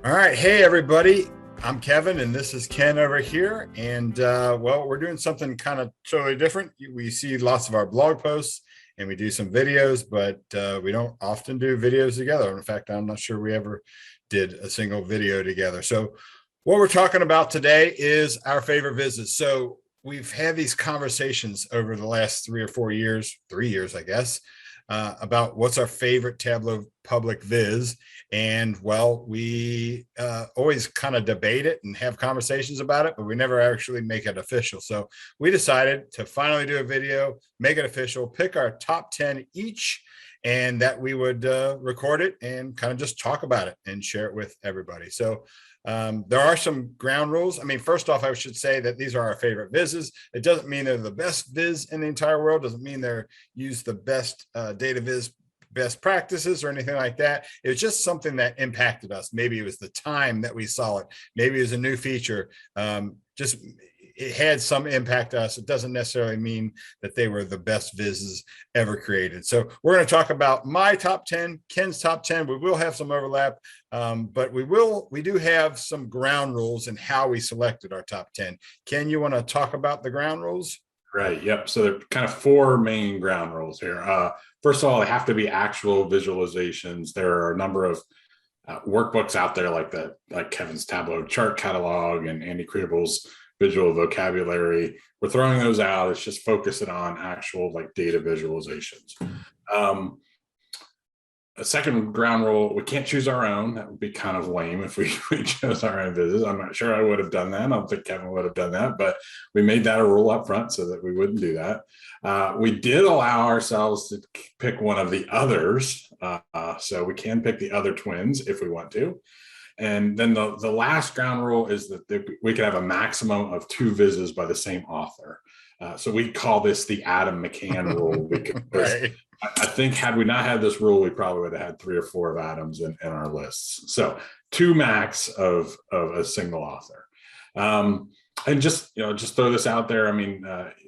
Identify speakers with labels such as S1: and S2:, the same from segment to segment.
S1: All right. Hey, everybody. I'm Kevin, and this is Ken over here. And well, we're doing something kind of totally different. We see lots of our blog posts and we do some videos, but we don't often do videos together. In fact, I'm not sure we ever did a single video together. So, what we're talking about today is our favorite vizzes. So, we've had these conversations over the last 3 or 4 years, 3 years, I guess, about what's our favorite Tableau Public viz. And well, we always kind of debate it and have conversations about it, but we never actually make it official. So we decided to finally do a video, make it official, pick our top 10 each, and that we would record it and kind of just talk about it and share it with everybody. So there are some ground rules. I mean, first off, I should say that these are our favorite vizzes. It doesn't mean they're the best viz in the entire world. Doesn't mean they're use the best data viz best practices or anything like that. It was just something that impacted us. Maybe it was the time that we saw it. Maybe it was a new feature. Just it had some impact to us. It doesn't necessarily mean that they were the best vizzes ever created. So we're going to talk about my top 10, Ken's top 10. We will have some overlap, but we do have some ground rules in how we selected our top 10. Ken, you want to talk about the ground rules?
S2: Right. Yep. So there are kind of four main ground rules here. First of all, they have to be actual visualizations. There are a number of workbooks out there like Kevin's Tableau chart catalog and Andy Kriebel's visual vocabulary. We're throwing those out. It's just focusing on actual like data visualizations. A second ground rule, we can't choose our own. That would be kind of lame if we chose our own vizzes. I'm not sure I would have done that. I don't think Kevin would have done that, but we made that a rule up front so that we wouldn't do that. We did allow ourselves to pick one of the others. So we can pick the other twins if we want to. And then the last ground rule is that we can have a maximum of 2 vizzes by the same author. So we call this the Adam McCann rule because
S1: Right.
S2: I think had we not had this rule, we probably would have had 3 or 4 of Adams in our lists. So 2 max of a single author. And just throw this out there. I mean,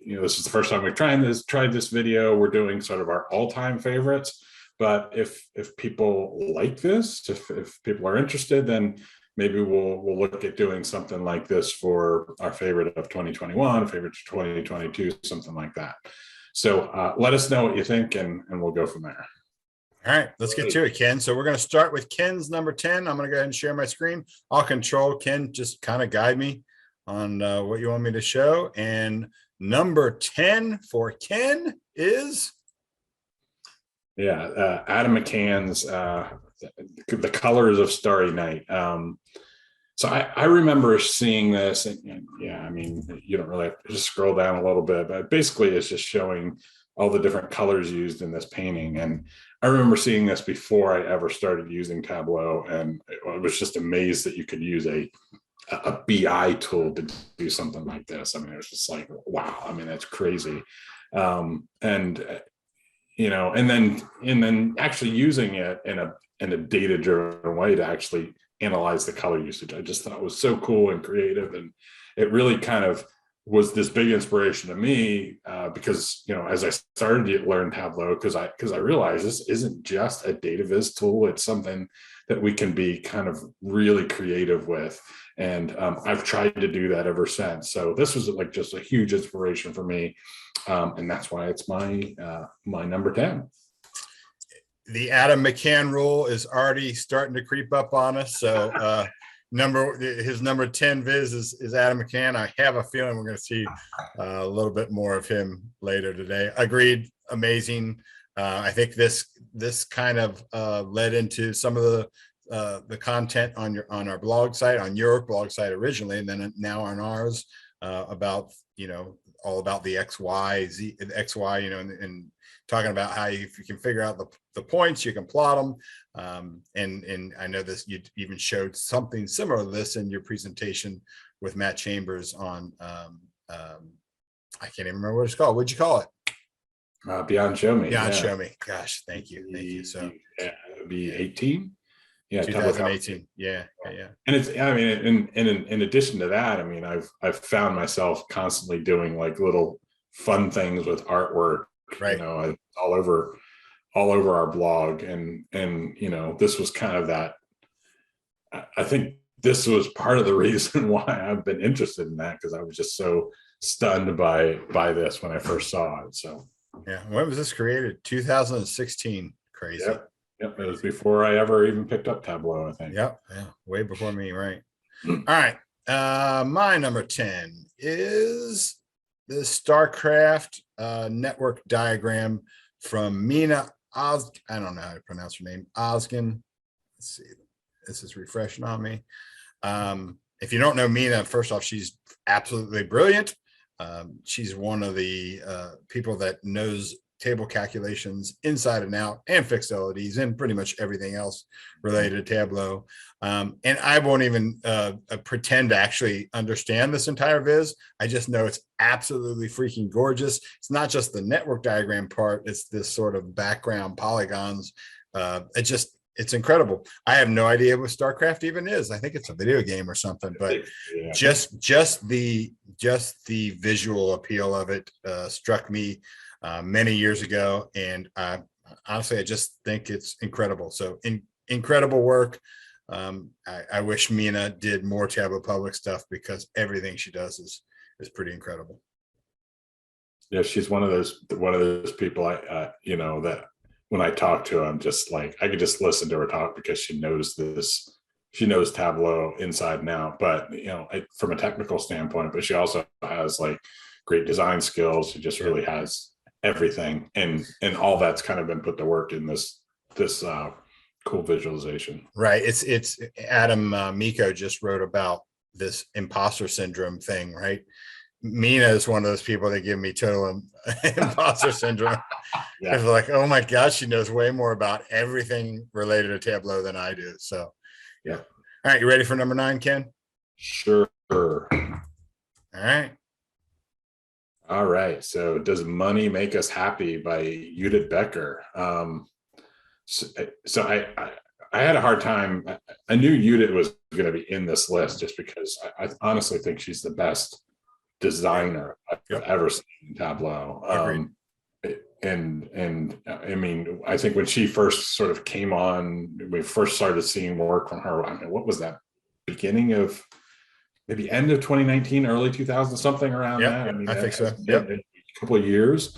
S2: this is the first time we've tried this video. We're doing sort of our all-time favorites. But if people like this, if people are interested, then maybe we'll look at doing something like this for our favorite of 2021, favorite of 2022, something like that. So let us know what you think, and we'll go from there.
S1: All right, let's get to it, Ken. So we're going to start with Ken's number 10. I'm going to go ahead and share my screen. I'll control Ken, just kind of guide me on what you want me to show. And number 10 for Ken is?
S2: Yeah, Adam McCann's The Colors of Starry Night. So I remember seeing this, and yeah, I mean, you don't really have to just scroll down a little bit, but basically it's just showing all the different colors used in this painting. And I remember seeing this before I ever started using Tableau, and I was just amazed that you could use a BI tool to do something like this. I mean, it was just like, wow, I mean, that's crazy. And then actually using it in a data-driven way to actually analyze the color usage. I just thought it was so cool and creative, and it really kind of was this big inspiration to me because as I started to learn Tableau, because I realized this isn't just a data viz tool. It's something that we can be kind of really creative with, and I've tried to do that ever since. So this was like just a huge inspiration for me, and that's why it's my number 10.
S1: The Adam McCann rule is already starting to creep up on us. So his number 10 viz is Adam McCann. I have a feeling we're going to see a little bit more of him later today. Agreed. Amazing. I think this kind of led into some of the content on our blog site, on your blog site originally, and then now on ours about all about the XY, and talking about how if you can figure out the points, you can plot them. And I know this, you even showed something similar to this in your presentation with Matt Chambers on, I can't even remember what it's called. What'd you call it?
S2: Beyond Show Me.
S1: Beyond Show Me. Gosh, thank you. So
S2: it would be 18. Yeah,
S1: 2018. Yeah.
S2: And it's, I mean, in addition to that, I mean, I've found myself constantly doing like little fun things with artwork,
S1: right,
S2: all over our blog, and this was kind of that I think this was part of the reason why I've been interested in that, because I was just so stunned by this when I first saw it. So
S1: yeah, when was this created? 2016. Crazy.
S2: Yep. It was before I ever even picked up Tableau, I think.
S1: Yep. Yeah. Way before me. Right. All right. My number 10 is the Starcraft network diagram from Mina Oz. I don't know how to pronounce her name. Ozgen. Let's see. This is refreshing on me. If you don't know Mina, first off, she's absolutely brilliant. She's one of the people that knows table calculations inside and out, and fixed LEDs, and pretty much everything else related to Tableau. And I won't even pretend to actually understand this entire viz. I just know it's absolutely freaking gorgeous. It's not just the network diagram part, it's this sort of background polygons. It's incredible. I have no idea what StarCraft even is. I think it's a video game or something, but yeah. just the visual appeal of it struck me many years ago, and honestly, I just think it's incredible. So incredible work. I wish Mina did more Tableau Public stuff, because everything she does is pretty incredible.
S2: Yeah, she's one of those people that when I talk to her, I'm just like, I could just listen to her talk, because she knows Tableau inside and out, but from a technical standpoint, but she also has like great design skills. She just really has everything, and all that's kind of been put to work in this cool visualization.
S1: Right. It's Adam Miko just wrote about this imposter syndrome thing, right? Mina is one of those people that give me total imposter syndrome. Yeah. It's like, oh my gosh, she knows way more about everything related to Tableau than I do. So yeah. All right, you ready for number 9, Ken?
S2: Sure.
S1: All
S2: right. So, Does Money Make Us Happy by Judith Becker? So I had a hard time. I knew Judith was going to be in this list, just because I honestly think she's the best designer I've ever seen in Tableau. And I mean, I think when she first sort of came on, we first started seeing work from her. I mean, what was that? Beginning of maybe end of 2019, early 2000, something around that. I mean,
S1: I think so.
S2: Yep. A couple of years.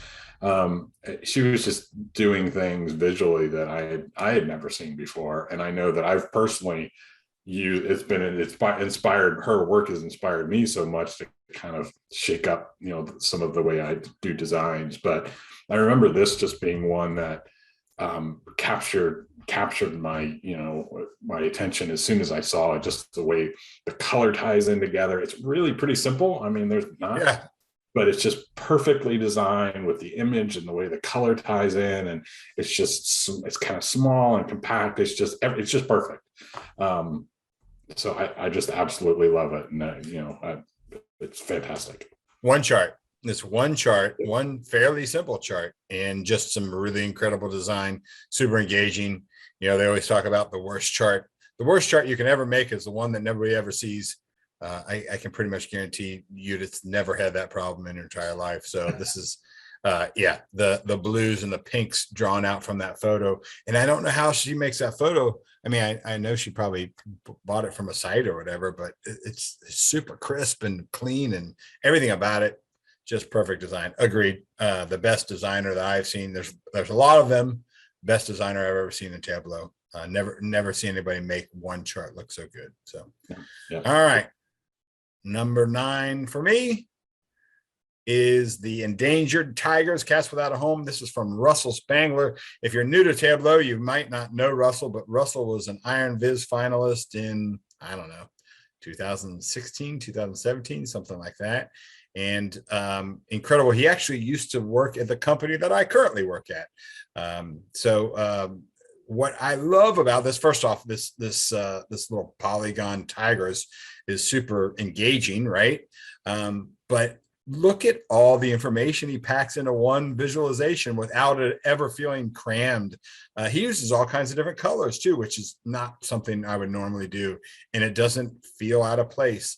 S2: She was just doing things visually that I had never seen before, and I know that I've personally inspired her work has inspired me so much to kind of shake up some of the way I do designs. But I remember this just being one that captured my my attention as soon as I saw it. Just the way the color ties in together, it's really pretty simple. I mean, there's not but it's just perfectly designed with the image and the way the color ties in, and it's kind of small and compact. It's just perfect. So I just absolutely love it, and it's fantastic.
S1: One fairly simple chart, and just some really incredible design, super engaging. They always talk about the worst chart. The worst chart you can ever make is the one that nobody ever sees. I can pretty much guarantee Judith's never had that problem in her entire life. So this is, the blues and the pinks drawn out from that photo. And I don't know how she makes that photo. I mean, I know she probably bought it from a site or whatever, but it's super crisp and clean, and everything about it, just perfect design. Agreed. The best designer that I've seen. There's a lot of them. Best designer I've ever seen in Tableau. Never seen anybody make one chart look so good. So, All right. Number 9 for me is the Endangered Tigers, Cats Without a Home. This is from Russell Spangler. If you're new to Tableau, you might not know Russell, but Russell was an Iron Viz finalist in, 2016, 2017, something like that. And incredible. He actually used to work at the company that I currently work at. What I love about this, first off, this little polygon tigers is super engaging, right? But look at all the information he packs into one visualization without it ever feeling crammed. He uses all kinds of different colors too, which is not something I would normally do, and it doesn't feel out of place.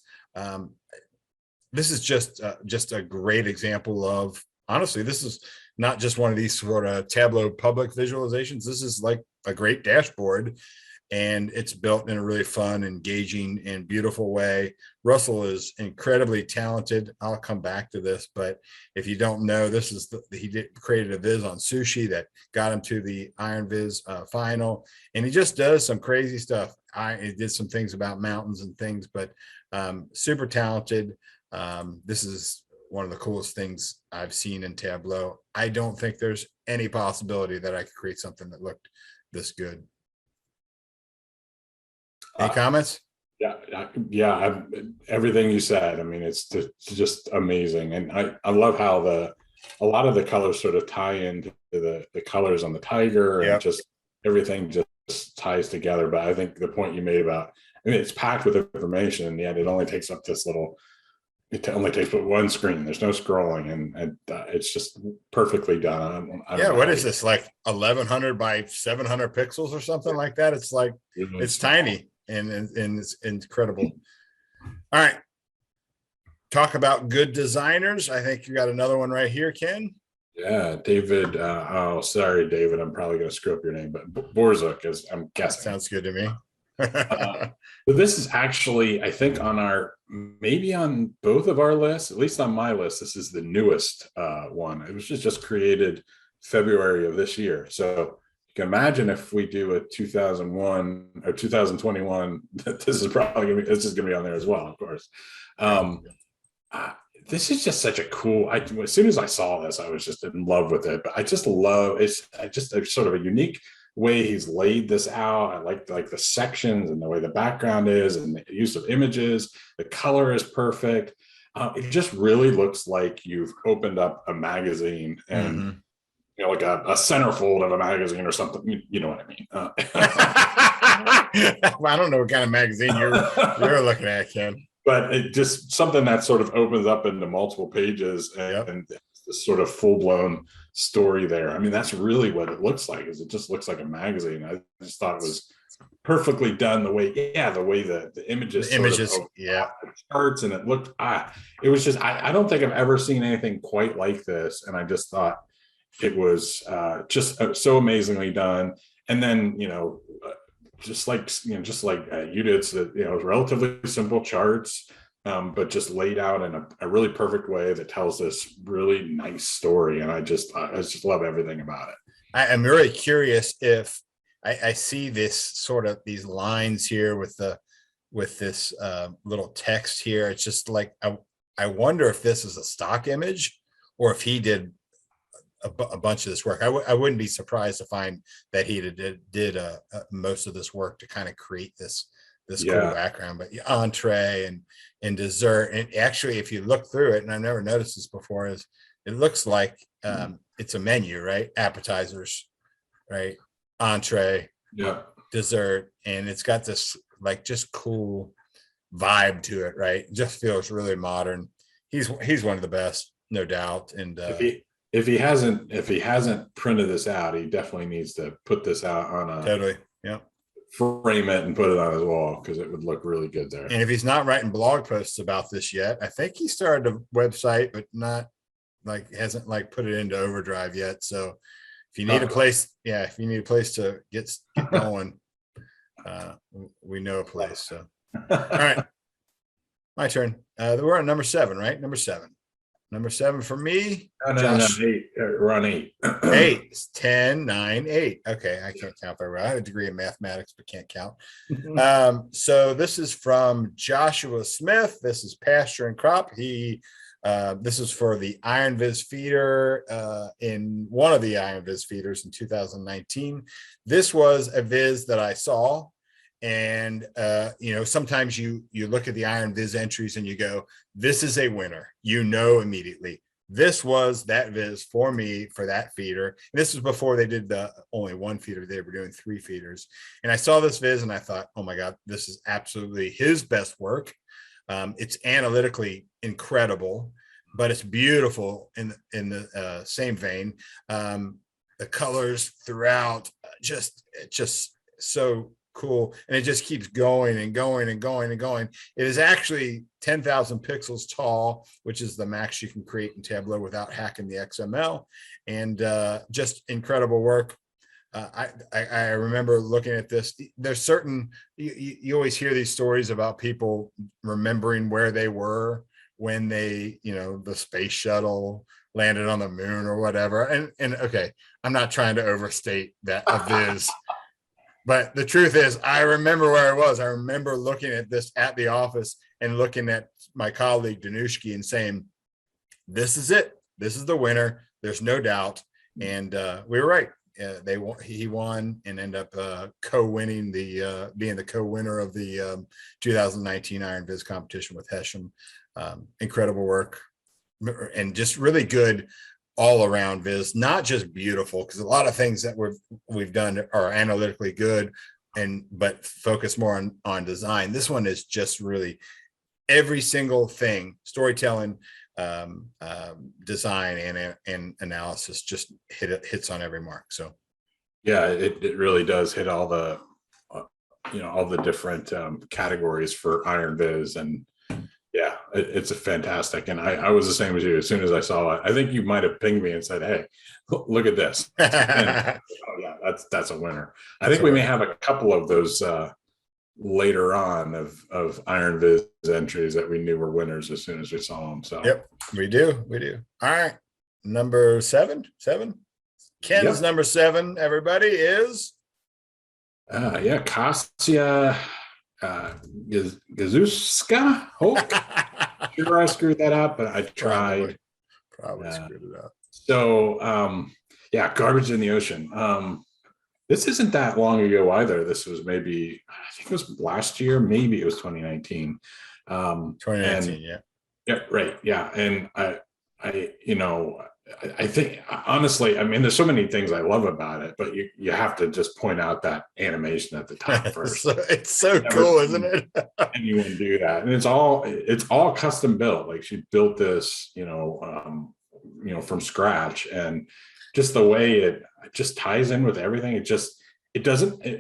S1: This is just a great example of, honestly, this is not just one of these sort of Tableau Public visualizations. This is like a great dashboard, and it's built in a really fun, engaging, and beautiful way. Russell is incredibly talented. I'll come back to this, but if you don't know, this is he created a viz on sushi that got him to the Iron Viz final, and he just does some crazy stuff. He did some things about mountains and things, but super talented. This is one of the coolest things I've seen in Tableau. I don't think there's any possibility that I could create something that looked this good. Any comments?
S2: Yeah, everything you said. I mean, it's just amazing, and I love how a lot of the colors sort of tie into the colors on the tiger, and just everything just ties together. But I think the point you made about, I mean, it's packed with information, and yet it only takes up this little. It only takes but one screen. There's no scrolling, and it's just perfectly done.
S1: What is this, like 1100 by 700 pixels or something like that? It's like it's tiny and it's incredible. All right, talk about good designers. I think you got another one right here, Ken.
S2: Yeah, David. Oh, sorry, David. I'm probably going to screw up your name, but Borzuk, is I'm guessing.
S1: Sounds good to me.
S2: But this is actually, I think, maybe on both of our lists, at least on my list, this is the newest one. It was just created February of this year. So you can imagine if we do a 2001 or 2021, this is probably going to be on there as well, of course. This is just such a cool, as soon as I saw this, I was just in love with it. But I just love it's sort of a unique way he's laid this out. I like the sections and the way the background is and the use of images. The color is perfect. It just really looks like you've opened up a magazine and like a centerfold of a magazine or something. You know what I mean?
S1: I don't know what kind of magazine you're looking at, Ken.
S2: But it just something that sort of opens up into multiple pages and this sort of full-blown story there. I mean, that's really what it looks like. Is it just looks like a magazine. I just thought it was perfectly done the way the images the charts, and it looked it was just I don't think I've ever seen anything quite like this, and I just thought it was just so amazingly done. And then just like you did, so that, relatively simple charts, but just laid out in a really perfect way that tells this really nice story. And I just love everything about it.
S1: I'm really curious if I see this sort of these lines here with this little text here. It's just like, I wonder if this is a stock image or if he did a bunch of this work. I wouldn't be surprised to find that he did most of this work to kind of create this cool background. But entree and dessert, and actually, if you look through it, and I've never noticed this before, is it looks like it's a menu, right? Appetizers, right? Entree, dessert, and it's got this like just cool vibe to it, right? It just feels really modern. He's one of the best, no doubt. And
S2: if he hasn't printed this out, he definitely needs to put this out on a frame it and put it on his wall, because it would look really good there.
S1: And if he's not writing blog posts about this yet, I think he started a website, but not hasn't put it into overdrive yet. So if you need a place, to get going, we know a place. So all right, my turn. We're on number 7, right? Number 7 for me.
S2: No, 8. We're on 8.
S1: 8, 10, 9, 8. Okay, I can't count very well. I have a degree in mathematics, but can't count. So this is from Joshua Smith. This is Pasture and Crop. This is for the Iron Viz feeder in one of the Iron Viz feeders in 2019. This was a viz that I saw. And, sometimes you look at the Iron Viz entries and you go, this is a winner, immediately. This was that viz for me for that feeder. And this was before they did the only one feeder. They were doing 3 feeders. And I saw this viz and I thought, oh my God, this is absolutely his best work. It's analytically incredible, but it's beautiful in the same vein. The colors throughout, just so cool, and it just keeps going and going and going and going. It is actually 10,000 pixels tall, which is the max you can create in Tableau without hacking the XML, and just incredible work. I remember looking at this. There's certain, you always hear these stories about people remembering where they were when they, the space shuttle landed on the moon or whatever. And okay, I'm not trying to overstate that a viz, but the truth is I remember where I was. I remember looking at this at the office and looking at my colleague Danushki and saying, this is it. This is the winner. There's no doubt. And we were right. He won and ended up co-winning being the co-winner of the 2019 Iron Viz competition with Hesham. Incredible work and just really good all around viz, not just beautiful, because a lot of things that we've done are analytically good but focus more on design. This one is just really every single thing, storytelling, design and analysis, just hits on every mark. So
S2: yeah, it really does hit all the all the different categories for Iron Viz. And yeah, it's a fantastic. And I was the same as you. As soon as I saw it, I think you might have pinged me and said, hey, look at this. And, oh yeah, that's a winner. I think we may have a couple of those later on of Iron Viz entries that we knew were winners as soon as we saw them. So
S1: yep, we do. All right, number seven. Ken's number 7, everybody, is
S2: yeah, Kasia Gazuska. Sure, I screwed that up, but I tried.
S1: Probably screwed it up.
S2: So yeah, Garbage in the Ocean. This isn't that long ago either. This was maybe, I think it was last year, maybe it was 2019.
S1: 2019, yeah.
S2: Yeah, right. Yeah. And I think honestly, I mean, there's so many things I love about it, but you have to just point out that animation at the top first.
S1: It's so cool, isn't it?
S2: Anyone do that? And it's all custom built. Like she built this, from scratch, and just the way it just ties in with everything. It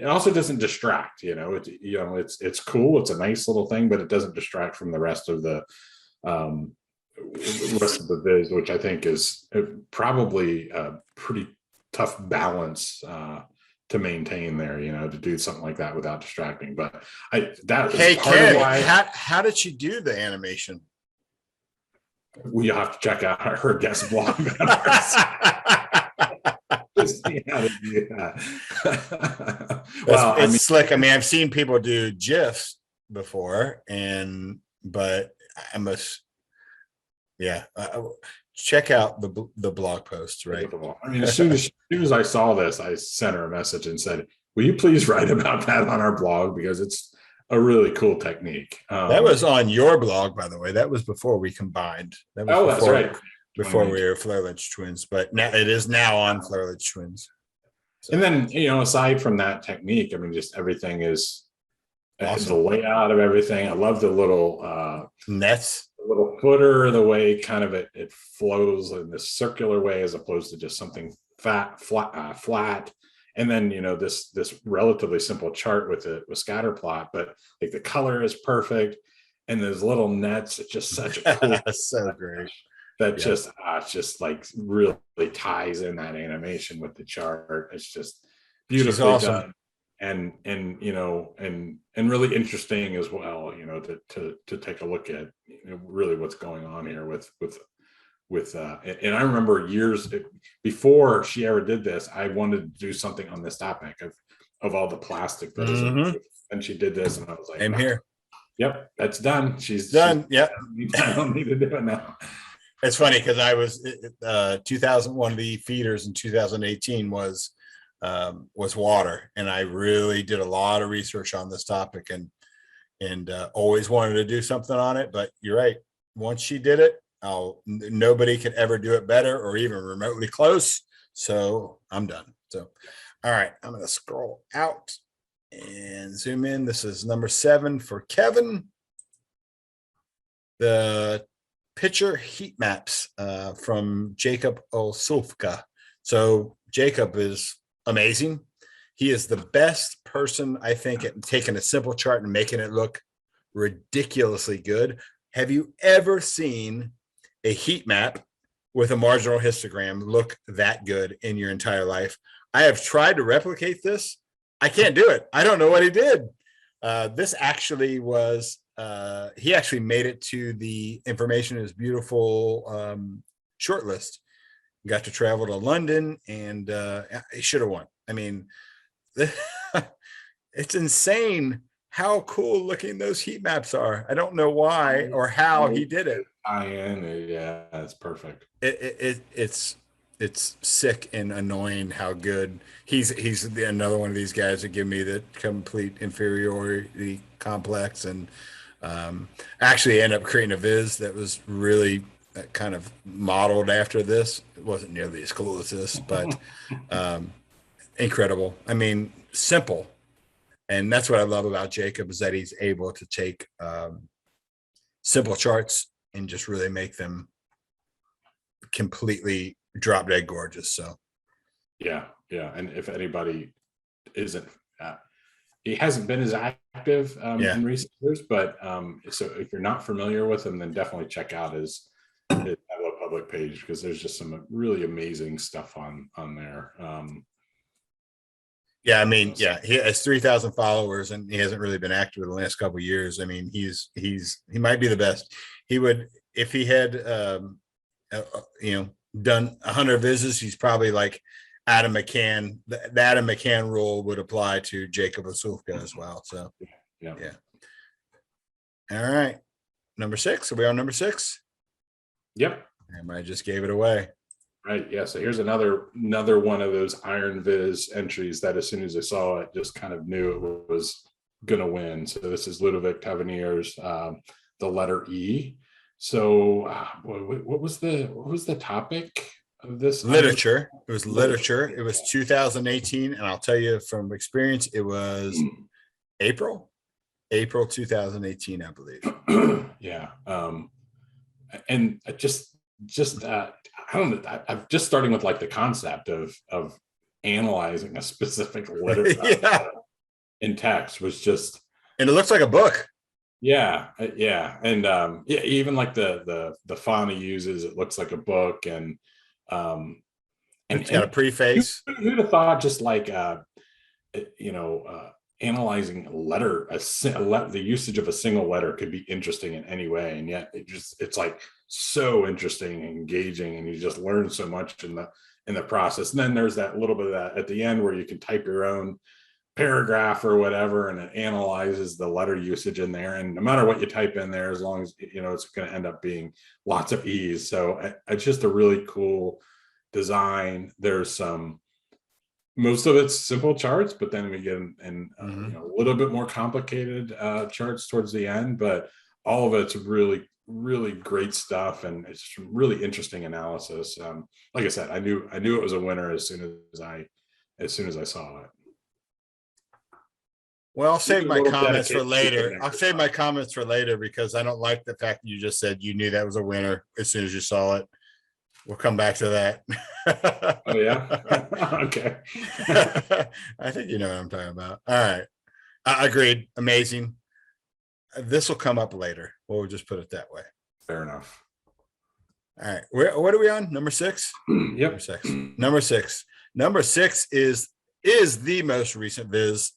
S2: also doesn't distract. It's cool. It's a nice little thing, but it doesn't distract from the rest of the viz, which I think is probably a pretty tough balance to maintain there, to do something like that without distracting. But
S1: hey Ken, how did she do the animation?
S2: We have to check out her guest blog. See how to do that.
S1: Well, it's slick. I mean, I've seen people do GIFs before, but I must. Yeah, check out the blog posts, right?
S2: I mean, as soon as I saw this, I sent her a message and said, "Will you please write about that on our blog, because it's a really cool technique."
S1: That was on your blog, by the way. That was before we combined.
S2: That's right.
S1: Before we were Flare Ledge Twins, but now it is now on Flare Ledge Twins.
S2: So. And then aside from that technique, I mean, just everything is awesome. The layout of everything. I love the little
S1: nets.
S2: Little footer, the way kind of it flows in this circular way as opposed to just something flat. And then this relatively simple chart with scatter plot, but like the color is perfect, and those little nets. It's just such a cool.
S1: That's so great.
S2: That just it's just like really ties in that animation with the chart. It's just beautifully awesome. Done. And really interesting as well, to take a look at really what's going on here with and I remember years before she ever did this, I wanted to do something on this topic of all the plastic that is, and she did this, and I was like,
S1: I'm here.
S2: Yep, that's done. She's
S1: done. Yep.
S2: I don't need to do it now.
S1: It's funny because I was 2001 of the feeders in 2018 was water, and I really did a lot of research on this topic and always wanted to do something on it. But you're right. Once she did it, nobody could ever do it better or even remotely close. So I'm done. So, all right, I'm going to scroll out and zoom in. This is number 7 for Kevin. The picture heat maps from Jacob Olsufka. So Jacob is amazing. He is the best person, I think, at taking a simple chart and making it look ridiculously good. Have you ever seen a heat map with a marginal histogram look that good in your entire life? I have tried to replicate this. I can't do it. I don't know what he did. This actually was, he actually made it to the Information is Beautiful shortlist. Got to travel to London, and he should have won. I mean, it's insane how cool looking those heat maps are. I don't know why or how he did it.
S2: Yeah, it's perfect.
S1: It's sick and annoying how good he's another one of these guys that give me the complete inferiority complex, and actually end up creating a viz that was really kind of modeled after this. It wasn't nearly as cool as this, but incredible. I mean, simple. And that's what I love about Jacob, is that he's able to take simple charts and just really make them completely drop dead gorgeous. So
S2: yeah. And if anybody isn't, he hasn't been as active in recent years, but so if you're not familiar with him, then definitely check out his Tableau Public page, because there's just some really amazing stuff on there.
S1: Yeah, I mean, yeah, he has 3,000 followers, and he hasn't really been active in the last couple of years. I mean, he might be the best. He would, if he had, done 100 vizzes, he's probably like Adam McCann. The Adam McCann rule would apply to Jacob Osulka as well. So, yeah. All right, number 6. Are we on number 6?
S2: Yep.
S1: I just gave it away.
S2: Right. Yeah. So here's another one of those Iron Viz entries that as soon as I saw it, just kind of knew it was going to win. So this is Ludovic Tavernier's The Letter E. So what was the topic of this?
S1: Literature. It was literature. It was 2018, and I'll tell you from experience, it was April 2018, I believe.
S2: Yeah. And just I don't know. I'm just starting with like the concept of analyzing a specific letter in text was just,
S1: and it looks like a book.
S2: Yeah, and even like the font he uses, it looks like a book, and
S1: it's got a preface.
S2: Who'd have thought just like analyzing the usage of a single letter could be interesting in any way, and yet it's like so interesting and engaging, and you just learn so much in the process. And then there's that little bit of that at the end where you can type your own paragraph or whatever, and it analyzes the letter usage in there, and no matter what you type in there, as long as it's going to end up being lots of E's. So it's just a really cool design. There's most of it's simple charts, but then we get a little bit more complicated charts towards the end, but all of it's really, really great stuff, and it's really interesting analysis. Like I said, I knew it was a winner as soon as I saw it.
S1: Well, I'll save my comments for later. I'll save my comments for later, because I don't like the fact that you just said you knew that was a winner as soon as you saw it. We'll come back to that.
S2: Oh yeah. Okay.
S1: I think you know what I'm talking about. All right. Agreed. Amazing. This will come up later. We'll just put it that way.
S2: Fair enough.
S1: All right. What are we on? Number 6?
S2: Yep.
S1: Number six. Number 6 is the most recent viz.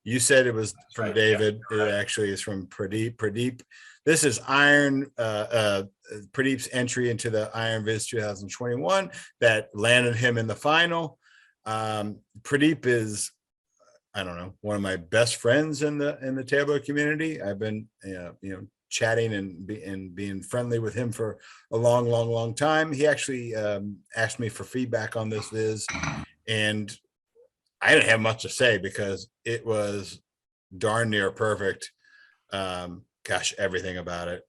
S1: You said it was from right, David. Yeah. It actually is from Pradeep. This is Pradeep's entry into the Iron Viz 2021 that landed him in the final. Pradeep is, I don't know, one of my best friends in the Tableau community. I've been chatting and being friendly with him for a long time. He actually asked me for feedback on this viz, and I didn't have much to say because it was darn near perfect. Gosh, everything about it.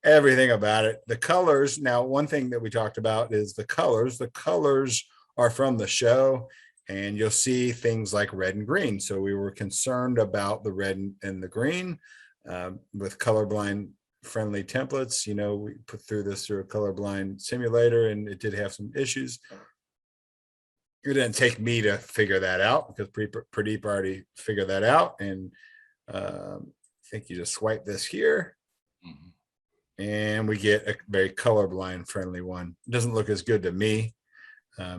S1: Everything about it. The colors. Now, one thing that we talked about is the colors. The colors are from the show, and you'll see things like red and green. So we were concerned about the red and the green with colorblind friendly templates. We put this through a colorblind simulator, and it did have some issues. It didn't take me to figure that out because Pradeep already figured that out. And I think you just swipe this here, and we get a very colorblind friendly one. It doesn't look as good to me.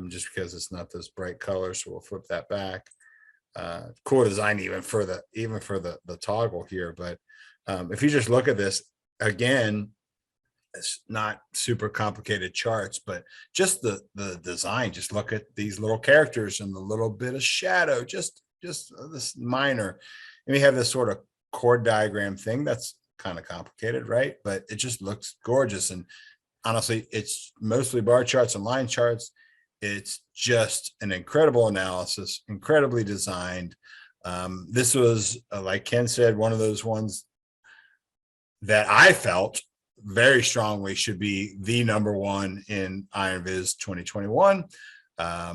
S1: just because it's not this bright color. So we'll flip that back. Cool design even for the toggle here. But if you just look at this again, it's not super complicated charts, but just the design. Just look at these little characters and the little bit of shadow, just this minor. And we have this sort of chord diagram thing that's kind of complicated, right? But it just looks gorgeous. And honestly, it's mostly bar charts and line charts. It's just an incredible analysis, incredibly designed. This was, like Ken said, one of those ones that I felt very strongly should be the number one in Iron Viz 2021. I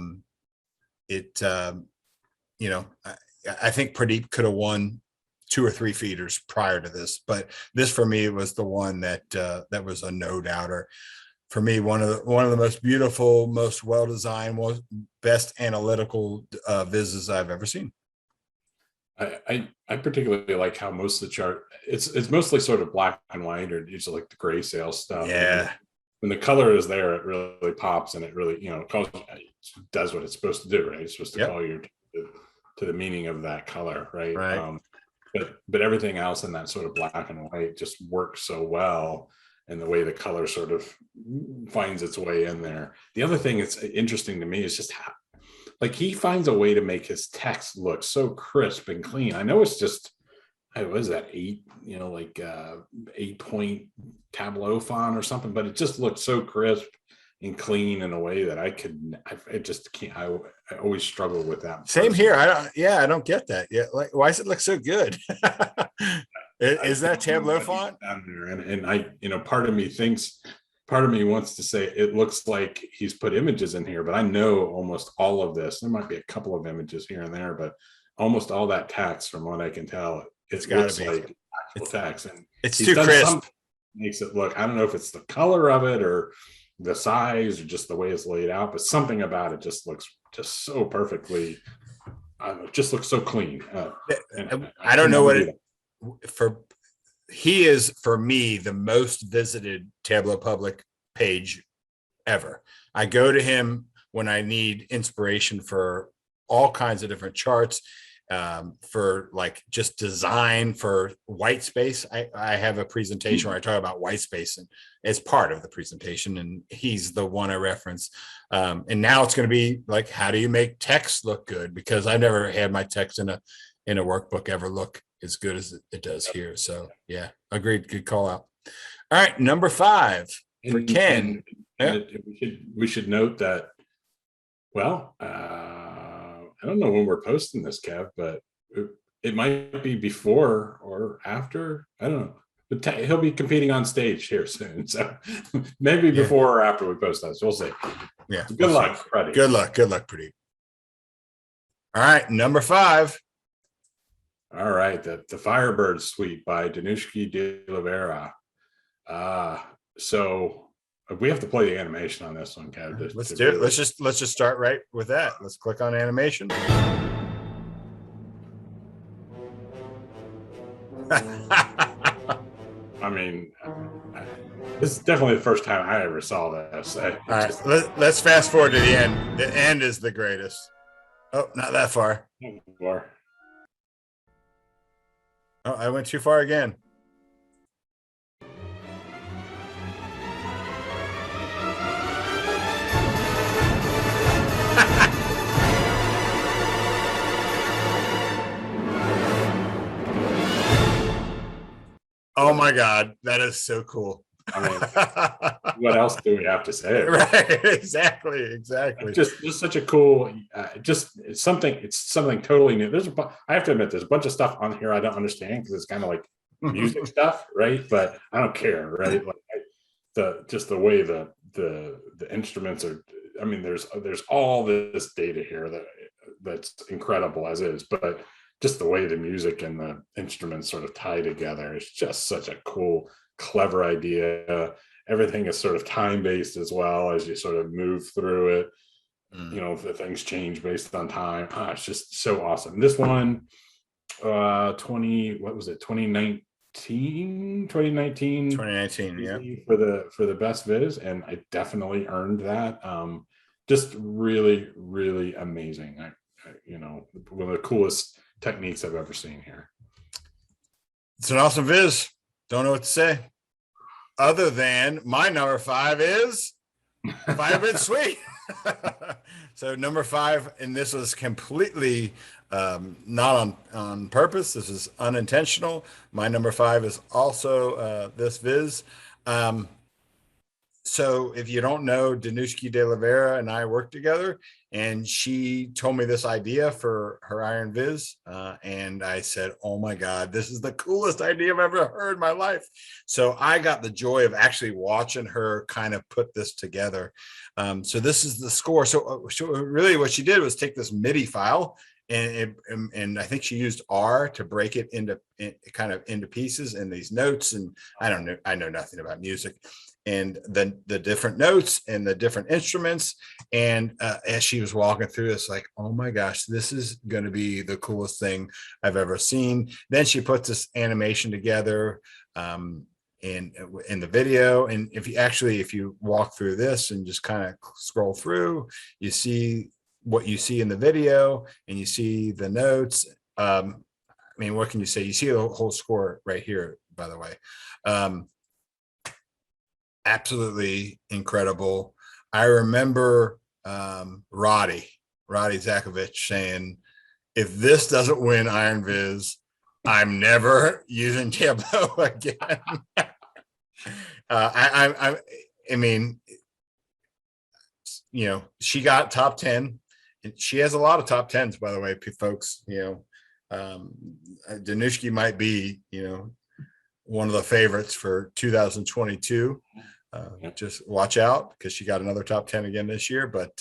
S1: think Pradeep could have won 2 or 3 feeders prior to this, but this for me was the one that was a no doubter. For me, one of the most beautiful, most well designed, best analytical vizzes I've ever seen.
S2: I particularly like how most of the chart, it's mostly sort of black and white, or usually like the gray sale stuff.
S1: Yeah.
S2: When the color is there, it really pops, and it really, does what it's supposed to do, right? It's supposed to call you to the meaning of that color, right?
S1: Right.
S2: But everything else in that sort of black and white just works so well, and the way the color sort of finds its way in there. The other thing that's interesting to me is just how, like, he finds a way to make his text look so crisp and clean. I know it's just, what is that, 8-point Tableau font or something, but it just looks so crisp and clean in a way that I just can't. I always struggle with that.
S1: Same here. I don't get that. Yeah, like, why does it look so good? Is that Tableau font?
S2: Down there, and I, part of me wants to say it looks like he's put images in here, but I know almost all of this. There might be a couple of images here and there, but almost all that text, from what I can tell, it's got to be like actual text, and
S1: it's too crisp.
S2: Makes it look. I don't know if it's the color of it or the size or just the way it's laid out, but something about it just looks just so perfectly. It just looks so clean.
S1: I don't know what he is for me the most visited Tableau Public page ever. I go to him when I need inspiration for all kinds of different charts, for like just design for white space. I have a presentation where I talk about white space, and it's part of the presentation, and he's the one I reference. And now it's going to be like, how do you make text look good? Because I've never had my text in a workbook ever look as good as it does here. So yeah, agreed. Good call out. All right, number 5 for Ken.
S2: We should note that. Well, I don't know when we're posting this, Kev, but it might be before or after. I don't know. But he'll be competing on stage here soon, so maybe before or after we post that. So we'll see.
S1: Yeah.
S2: So good luck, Freddie.
S1: Good luck, Pradeep. All right, number 5.
S2: All right, the Firebird Suite by Danushki de Oliveira. So we have to play the animation on this one, Kev.
S1: Let's do it. Let's just start right with that. Let's click on animation.
S2: I mean, this is definitely the first time I ever saw this.
S1: All right, let's fast forward to the end. The end is the greatest. Oh, not that far. Oh, I went too far again. Oh my God, that is so cool.
S2: I mean, what else do we have to say?
S1: Right, exactly.
S2: Just such a cool, it's something totally new. I have to admit, there's a bunch of stuff on here I don't understand, because it's kind of like music stuff, right? But I don't care, right? Like the way the instruments are. I mean, there's all this data here that's incredible as is, but just the way the music and the instruments sort of tie together is just such a cool, clever idea. Everything is sort of time-based as well as you sort of move through it. The things change based on time. It's just so awesome. This one, 2019,
S1: yeah,
S2: for the best viz, and I definitely earned that. just really, really amazing. You know, one of the coolest techniques I've ever seen here.
S1: It's an awesome viz. Don't know what to say other than my number 5 is 5-bit suite. So number 5, and this was completely not on purpose. This is unintentional. My number 5 is also this viz. So if you don't know, Danushki De La Vera and I worked together, and she told me this idea for her Iron Viz. And I said, oh my God, this is the coolest idea I've ever heard in my life. So I got the joy of actually watching her kind of put this together. So this is the score. So really what she did was take this Midi file, and I think she used R to break it into pieces and these notes. And I know nothing about music, and then the different notes and the different instruments. And as she was walking through this, like, oh my gosh, this is going to be the coolest thing I've ever seen. Then she puts this animation together in the video. And if you walk through this and just kind of scroll through, you see what you see in the video, and you see the notes. I mean, what can you say? You see the whole score right here, by the way. Absolutely incredible. I remember Roddy Zakovich saying, if this doesn't win Iron Viz, I'm never using Tableau again. I mean, you know, she got top 10, and she has a lot of top 10s, by the way, folks. You know, Danushki might be, you know, one of the favorites for 2022. Just watch out, because she got another top 10 again this year. But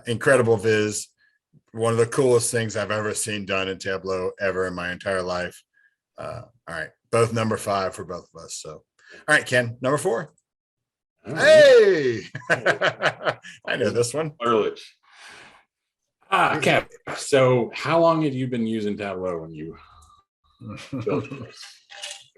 S1: incredible viz, one of the coolest things I've ever seen done in Tableau ever in my entire life. All right, both number 5 for both of us. So, all right, Ken, number 4. Hey, I know this one.
S2: Earlich. Okay. So how long have you been using Tableau when you built this?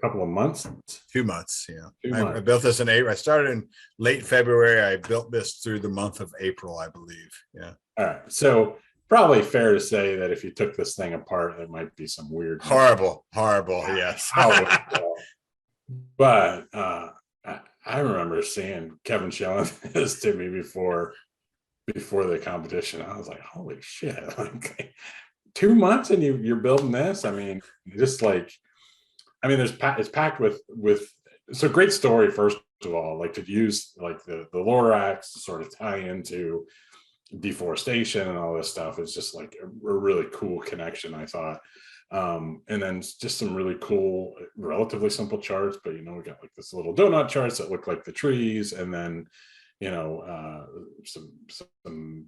S2: Couple of months?
S1: 2 months. Yeah.
S2: 2 months.
S1: I built this in April. I started in late February. I built this through the month of April, I believe. Yeah.
S2: All right. So probably fair to say that if you took this thing apart, there might be some weird.
S1: Horrible. Yes.
S2: But I remember seeing Kevin showing this to me before the competition. I was like, holy shit. Like 2 months and you're building this? I mean, just like, it's packed with it's a great story, first of all, like to use like the Lorax to sort of tie into deforestation and all this stuff. It's just like a really cool connection, I thought. And then just some really cool, relatively simple charts, but you know, we got like this little donut charts that look like the trees, and then you know, some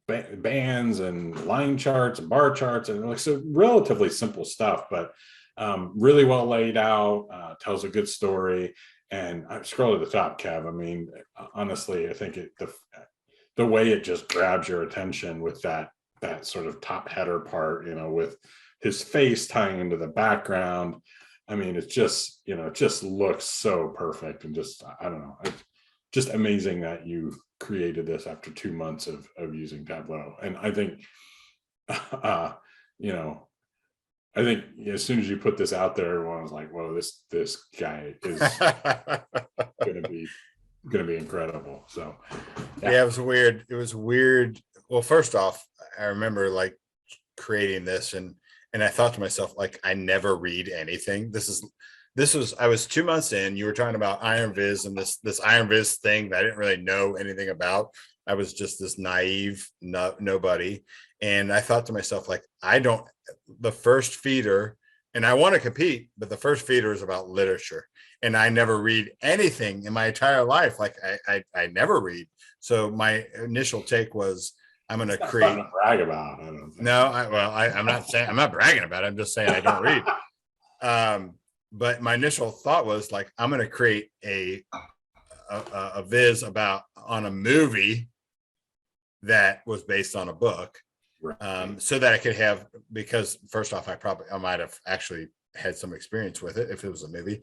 S2: bands and line charts and bar charts, and like, so relatively simple stuff, but really well laid out, tells a good story. And I scroll to the top, Kev. I mean, honestly, I think the way it just grabs your attention with that sort of top header part, you know, with his face tying into the background. I mean, it's just, you know, it just looks so perfect, and just, I don't know, it's just amazing that you created this after 2 months of using Tableau. And I think, you know, I think as soon as you put this out there, everyone was like, "Whoa, this guy is gonna be incredible." So,
S1: yeah, it was weird. It was weird. Well, first off, I remember like creating this, and I thought to myself, like, I never read anything. This was I was 2 months in. You were talking about Iron Viz and this Iron Viz thing that I didn't really know anything about. I was just this naive nobody, and I thought to myself, like, the first feeder, and I want to compete, but the first feeder is about literature, and I never read anything in my entire life. Like I never read. So my initial take was, I'm going to create.
S2: To brag about. I don't think.
S1: No, I'm not saying, I'm not bragging about it. I'm just saying I don't read. But my initial thought was like, I'm going to create a viz on a movie that was based on a book. Right. So that I could have, because first off, I might have actually had some experience with it if it was a movie,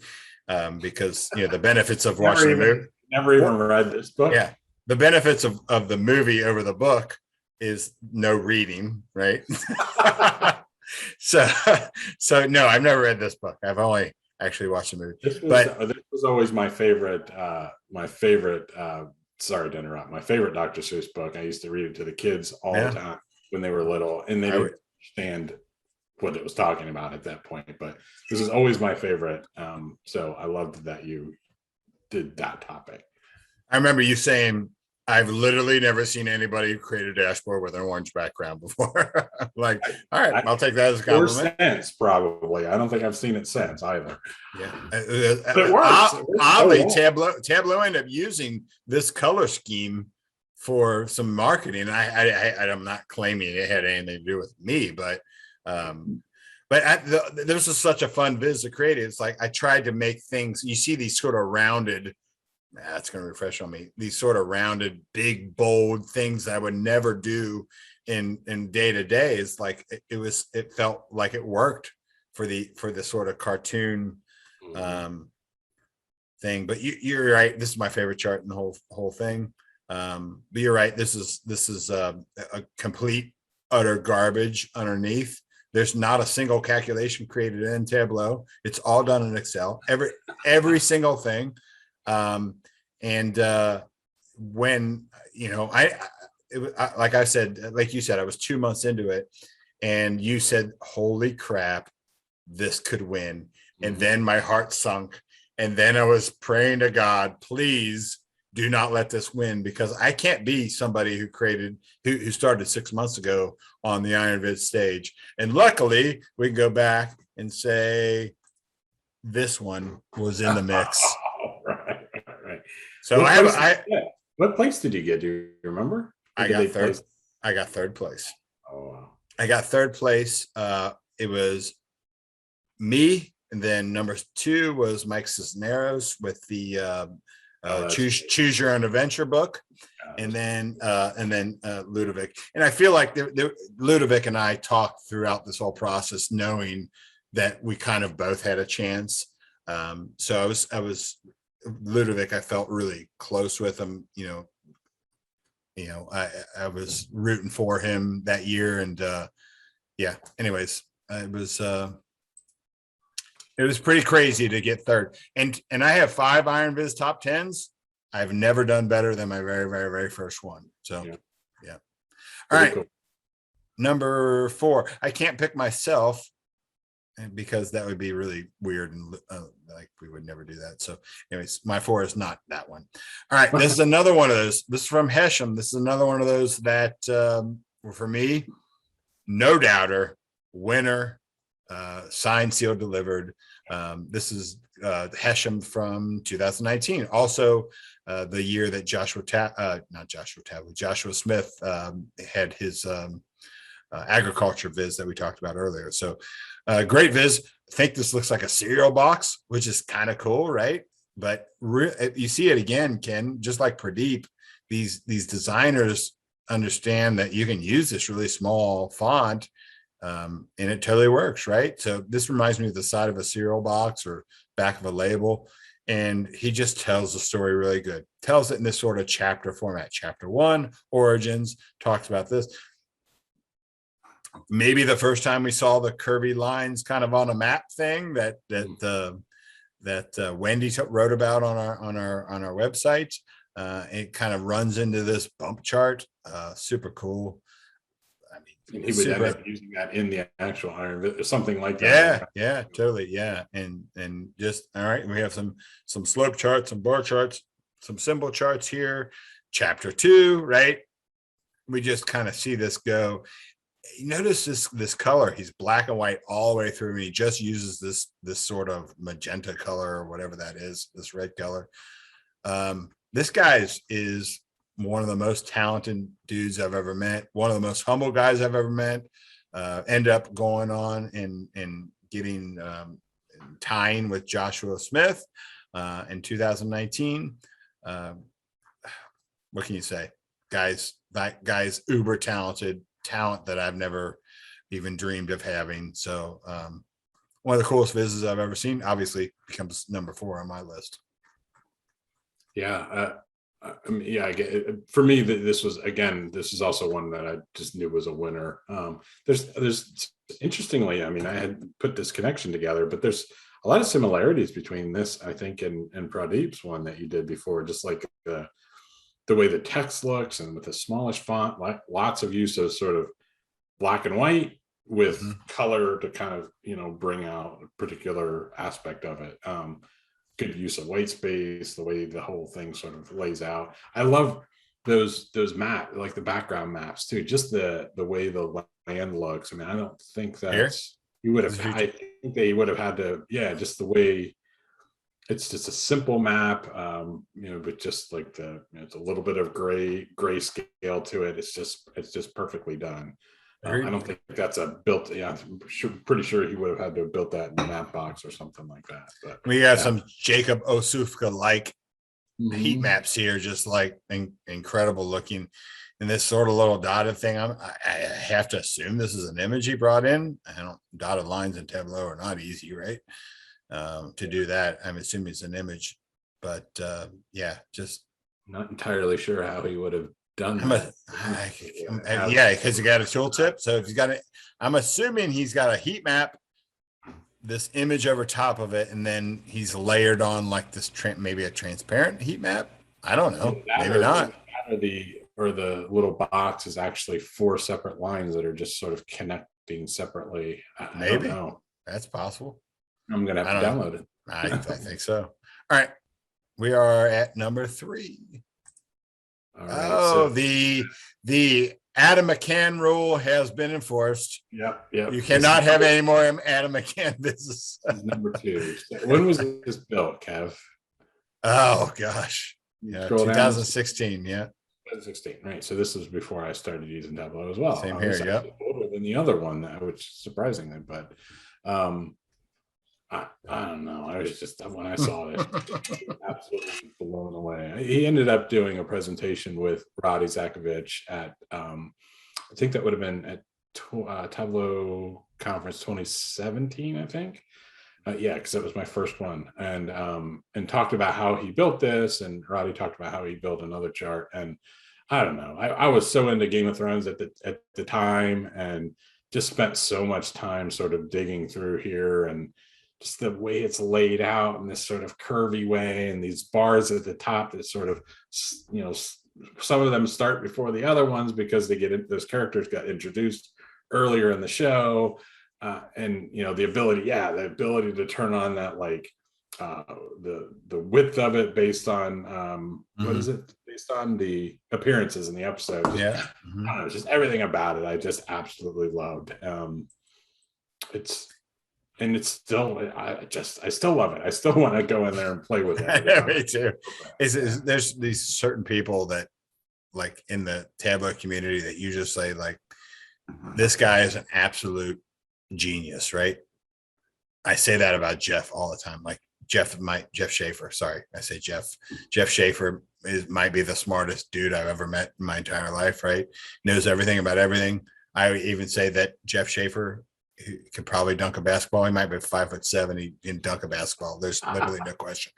S1: because you know the benefits of watching the movie.
S2: Never even read this book.
S1: Yeah, the benefits of the movie over the book is no reading, right? so no, I've never read this book. I've only actually watched the movie.
S2: This was always my favorite. Sorry to interrupt. My favorite Dr. Seuss book. I used to read it to the kids all the time when they were little, and they didn't understand what it was talking about at that point. But this is always my favorite. So I loved that you did that topic.
S1: I remember you saying, I've literally never seen anybody create a dashboard with an orange background before. Like, all right, I'll take that as a compliment.
S2: Since, probably. I don't think I've seen it since either.
S1: Yeah.
S2: But it works.
S1: Oddly, Tableau ended up using this color scheme for some marketing. I'm not claiming it had anything to do with me, but this is such a fun viz to create. It's like I tried to make things, you see these sort of rounded, that's going to refresh on me, these sort of rounded, big, bold things that I would never do in day to day. It's like it felt like it worked for the sort of cartoon thing. But you're right. This is my favorite chart in the whole thing. But you're right. This is a complete utter garbage underneath. There's not a single calculation created in Tableau. It's all done in Excel. Every single thing. When like I said, like you said, I was 2 months into it, and you said, "Holy crap, this could win." And then my heart sunk, and then I was praying to God, please do not let this win, because I can't be somebody who started 6 months ago on the Iron Viz stage. And luckily, we can go back and say this one was in the mix.
S2: Right.
S1: So
S2: what place did you get? Do you remember?
S1: I got third place.
S2: Oh, wow.
S1: I got third place. It was me, and then number 2 was Mike Cisneros with the choose your own adventure book, and then Ludovic. And I feel like Ludovic and I talked throughout this whole process, knowing that we kind of both had a chance. So I was Ludovic, I felt really close with him. I was rooting for him that year, and anyways, it was pretty crazy to get third. And I have 5 Iron Viz top 10s. I've never done better than my very, very, very first one. So yeah. All right. Cool. Number 4. I can't pick myself, because that would be really weird, and like we would never do that. So anyways, my 4 is not that one. All right, this is another one of those. This is from Hesham. This is another one of those that for me, no doubter, winner, signed, sealed, delivered. This is Hesham from 2019. Also the year that Joshua Smith had his agriculture viz that we talked about earlier. So great viz. I think this looks like a cereal box, which is kind of cool, right? But you see it again, Ken, just like Pradeep, these designers understand that you can use this really small font, and it totally works, right? So this reminds me of the side of a cereal box or back of a label. And he just tells the story really good. Tells it in this sort of chapter format. Chapter 1, origins, talks about this. Maybe the first time we saw the curvy lines kind of on a map thing that Wendy wrote about on our website. It kind of runs into this bump chart. Super cool. I mean,
S2: he would end up using that in the actual Iron Viz or something like that.
S1: Yeah, totally. Yeah, and just all right. We have some slope charts, some bar charts, some symbol charts here. Chapter 2, right? We just kind of see this go. You notice this color. He's black and white all the way through, and he just uses this sort of magenta color or whatever that is, this red color. This guy is one of the most talented dudes I've ever met, one of the most humble guys I've ever met. End up going on and getting tying with Joshua Smith in 2019. What can you say? That guy's uber talented, talent that I've never even dreamed of having. So one of the coolest vizzes I've ever seen. Obviously becomes number 4 on my list.
S2: Yeah, I mean, yeah, I get it. For me, this was, again, this is also one that I just knew was a winner. There's interestingly, I mean, I had put this connection together, but there's a lot of similarities between this, I think, and Pradeep's one that you did before, just like the way the text looks and with the smallish font, like lots of use of sort of black and white with color to kind of, bring out a particular aspect of it. Good use of white space, the way the whole thing sort of lays out. I love those map, like the background maps too, just the way the land looks. I mean, I don't think
S1: Here,
S2: that's, I think they would have had to, yeah, just the way it's just a simple map, but just like it's a little bit of gray scale to it. It's just perfectly done. I don't think that's a built. Yeah, I'm pretty sure he would have had to have built that in the map box or something like that. But
S1: we got some Jacob Osufka like heat
S2: Mhm.
S1: maps here, just like incredible looking. And this sort of little dotted thing, I have to assume this is an image he brought in. I don't, dotted lines in Tableau are not easy, right? To do that, I'm assuming it's an image, but yeah, just
S2: Not entirely sure how he would have done that.
S1: yeah, because he got a tooltip. So if he's got it, I'm assuming he's got a heat map, this image over top of it, and then he's layered on like this maybe a transparent heat map. I don't know, maybe not.
S2: Or the little box is actually 4 separate lines that are just sort of connecting separately. I don't know.
S1: That's possible.
S2: I'm gonna have to download it.
S1: I think so. All right, we are at number 3. All right, so the Adam McCann rule has been enforced.
S2: Yep.
S1: You cannot have any more Adam McCann business.
S2: Number 2. When was this built, Kev?
S1: Oh gosh, yeah, 2016. Yeah,
S2: 2016. Right. So this was before I started using Tableau as well.
S1: Same here. Yeah.
S2: Older than the other one, which surprisingly, but I don't know. I was just, when I saw it, absolutely blown away. He ended up doing a presentation with Roddy Zakovich at, I think that would have been at Tableau Conference 2017, I think. Yeah, because that was my first one, and talked about how he built this, and Roddy talked about how he built another chart. And I don't know. I was so into Game of Thrones at the time, and just spent so much time sort of digging through here, and just the way it's laid out in this sort of curvy way, and these bars at the top that sort of, some of them start before the other ones because those characters got introduced earlier in the show, and the ability to turn on that, like the width of it based on what is it, based on the appearances in the episode. I don't know, just everything about it I just absolutely loved. It's still, I still love it. I still want to go in there and play with it.
S1: Me too. There's these certain people that, like, in the Tableau community, that you just say, like, this guy is an absolute genius, right? I say that about Jeff all the time. Like Jeff Schaefer. Sorry, I say Jeff. Jeff Schaefer might be the smartest dude I've ever met in my entire life, right? Knows everything about everything. I would even say that Jeff Schaefer, he could probably dunk a basketball. He might be 5'7". He can dunk a basketball. There's literally no question.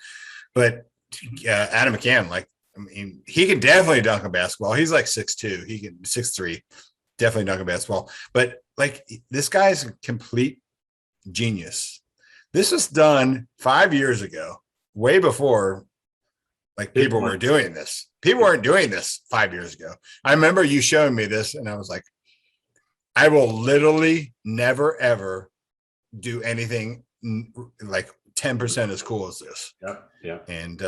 S1: But Adam McCann, like, I mean, he can definitely dunk a basketball. He's like 6'2". He can 6'3". Definitely dunk a basketball. But like, this guy's a complete genius. This was done 5 years ago, way before like people were doing this. People weren't doing this 5 years ago. I remember you showing me this, and I was like, I will literally never, ever do anything like 10% as cool as this.
S2: Yeah.
S1: And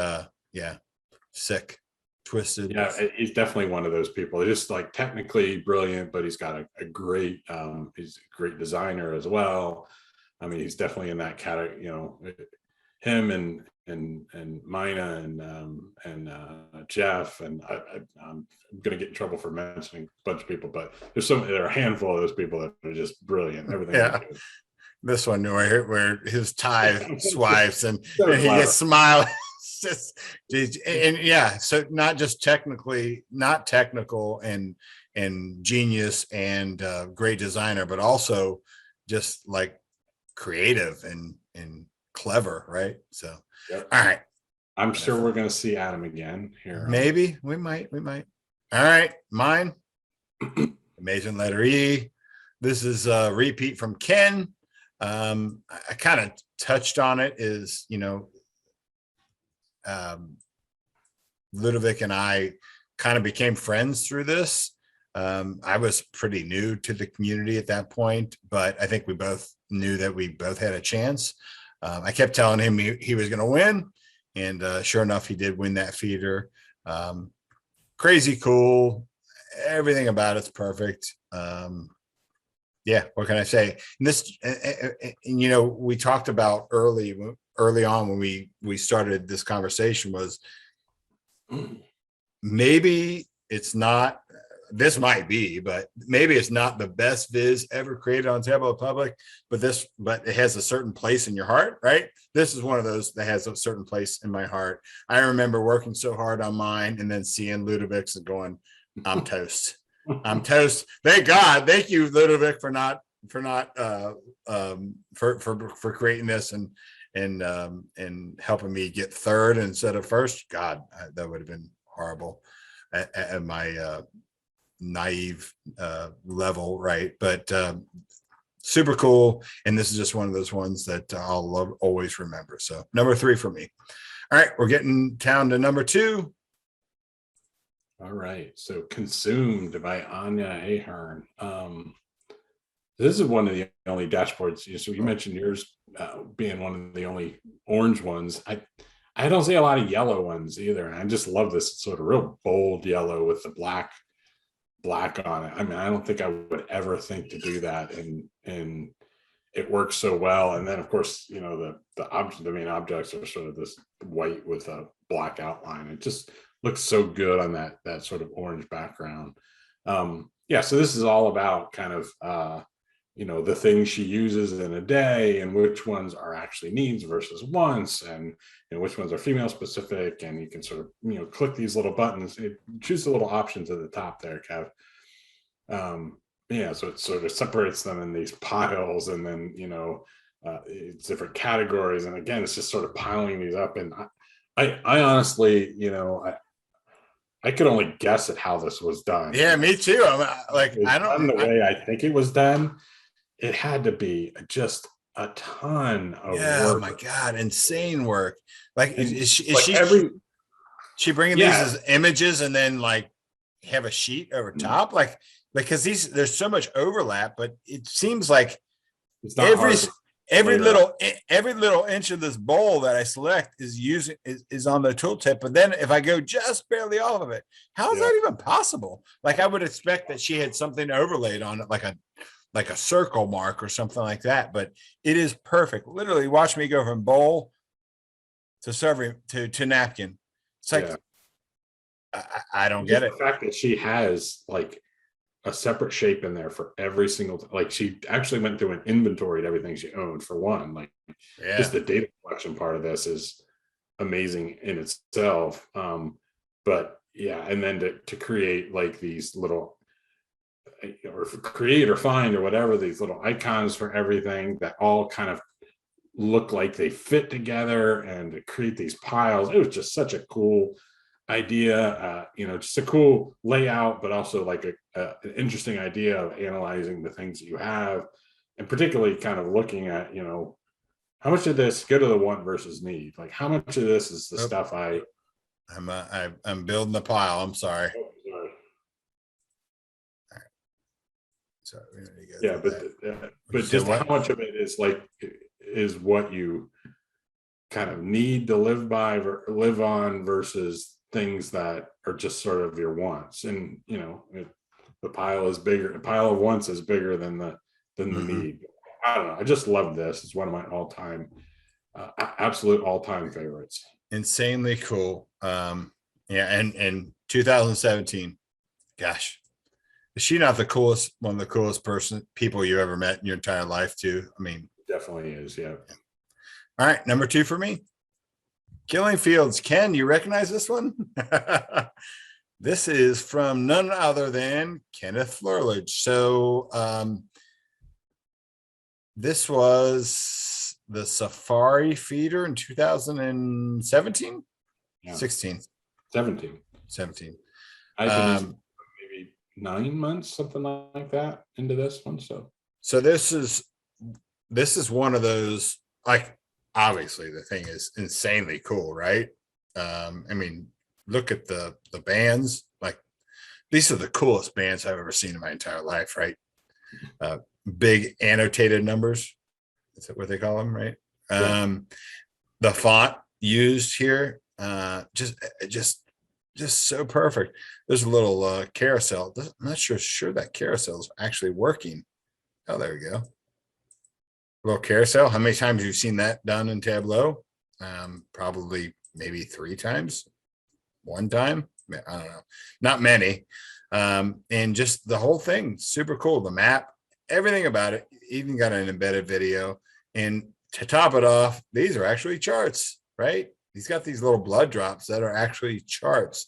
S1: sick, twisted.
S2: Yeah, he's definitely one of those people. He's just like technically brilliant, but he's got a great, he's a great designer as well. I mean, he's definitely in that category, him and Mina and Jeff, and I'm going to get in trouble for mentioning a bunch of people, but there are a handful of those people that are just brilliant. Everything.
S1: Yeah. This one where his tie swipes and he gets smiling. So not just not technical and genius and great designer, but also just like creative and clever, right? So, All right,
S2: I'm sure we're going to see Adam again here.
S1: Maybe we might. All right, mine. Amazing letter E. This is a repeat from Ken. I kind of touched on it. Is Ludovic and I kind of became friends through this. I was pretty new to the community at that point, but I think we both knew that we both had a chance. I kept telling him he was going to win, and sure enough, he did win that feeder. Crazy cool. Everything about it's perfect. Yeah, what can I say? And this, and, we talked about early on when we started this conversation was maybe it's not. This might be, but maybe it's not the best viz ever created on Tableau Public, but it has a certain place in your heart, right? This is one of those that has a certain place in my heart. I remember working so hard on mine and then seeing Ludovic's and going, I'm toast. I'm toast. Thank God. Thank you, Ludovic, for creating this and helping me get third instead of first. God, that would have been horrible at my naive level, right? But super cool, and this is just one of those ones that I'll always remember. So number 3 for me. All right, we're getting down to number 2.
S2: All right, so Consumed by Anya Ahern. This is one of the only dashboards. So you mentioned yours being one of the only orange ones. I don't see a lot of yellow ones either, and I just love this sort of real bold yellow with the black on it. I mean, I don't think I would ever think to do that, and it works so well. And then of course, the main objects are sort of this white with a black outline. It just looks so good on that sort of orange background. Yeah, so this is all about kind of the things she uses in a day and which ones are actually needs versus wants, and which ones are female specific. And you can sort of click these little buttons, choose the little options at the top there, Kev. So it sort of separates them in these piles, and then it's different categories, and again it's just sort of piling these up. And I honestly, I could only guess at how this was done.
S1: Yeah, me too. I don't
S2: know the way I think it was done. It had to be just a ton of work.
S1: Oh my God, insane work. Like, is she bringing these as images and then like have a sheet over top? Like, because there's so much overlap, but it seems like every little inch of this bowl that I select is on the tooltip. But then if I go just barely off of it, how is that even possible? Like, I would expect that she had something overlaid on it, like a circle mark or something like that. But it is perfect. Literally, watch me go from bowl to serving to napkin. It's like I don't get it.
S2: The fact that she has like a separate shape in there for every single, like she actually went through and inventoried everything she owned for one. Like just the data collection part of this is amazing in itself. But yeah, and then to create like these little, or create or find or whatever, these little icons for everything that all kind of look like they fit together, and to create these piles. It was just such a cool idea, just a cool layout, but also like an interesting idea of analyzing the things that you have, and particularly kind of looking at, how much of this go to the want versus need. Like, how much of this is the stuff
S1: I'm building the pile. I'm sorry.
S2: Sorry. Yeah, but just how much of it is what you kind of need to live on versus things that are just sort of your wants. And the pile is bigger. The pile of wants is bigger than the need. I don't know. I just love this. It's one of my absolute all-time favorites.
S1: Insanely cool. And 2017. Gosh. Is she not one of the coolest people you ever met in your entire life too? I mean,
S2: definitely is. Yeah.
S1: All right. Number 2 for me. Killing Fields. Ken, you recognize this one? This is from none other than Kenneth Flurledge. So this was the Safari feeder in 2017.
S2: Yeah.
S1: 16,
S2: 17.
S1: 17.
S2: I've been using maybe 9 months, something like that, into this one.
S1: So this is one of those, like, obviously the thing is insanely cool, right? I mean, look at the bands. Like, these are the coolest bands I've ever seen in my entire life, right? Big annotated numbers. Is that what they call them, right?
S2: Yeah.
S1: The font used here, just so perfect. There's a little carousel. I'm not sure that carousel is actually working. Oh, there we go. Little carousel. How many times have you seen that done in Tableau? Probably maybe 3 times. 1 time. I don't know. Not many. And just the whole thing, super cool. The map, everything about it, even got an embedded video. And to top it off, these are actually charts, right? He's got these little blood drops that are actually charts.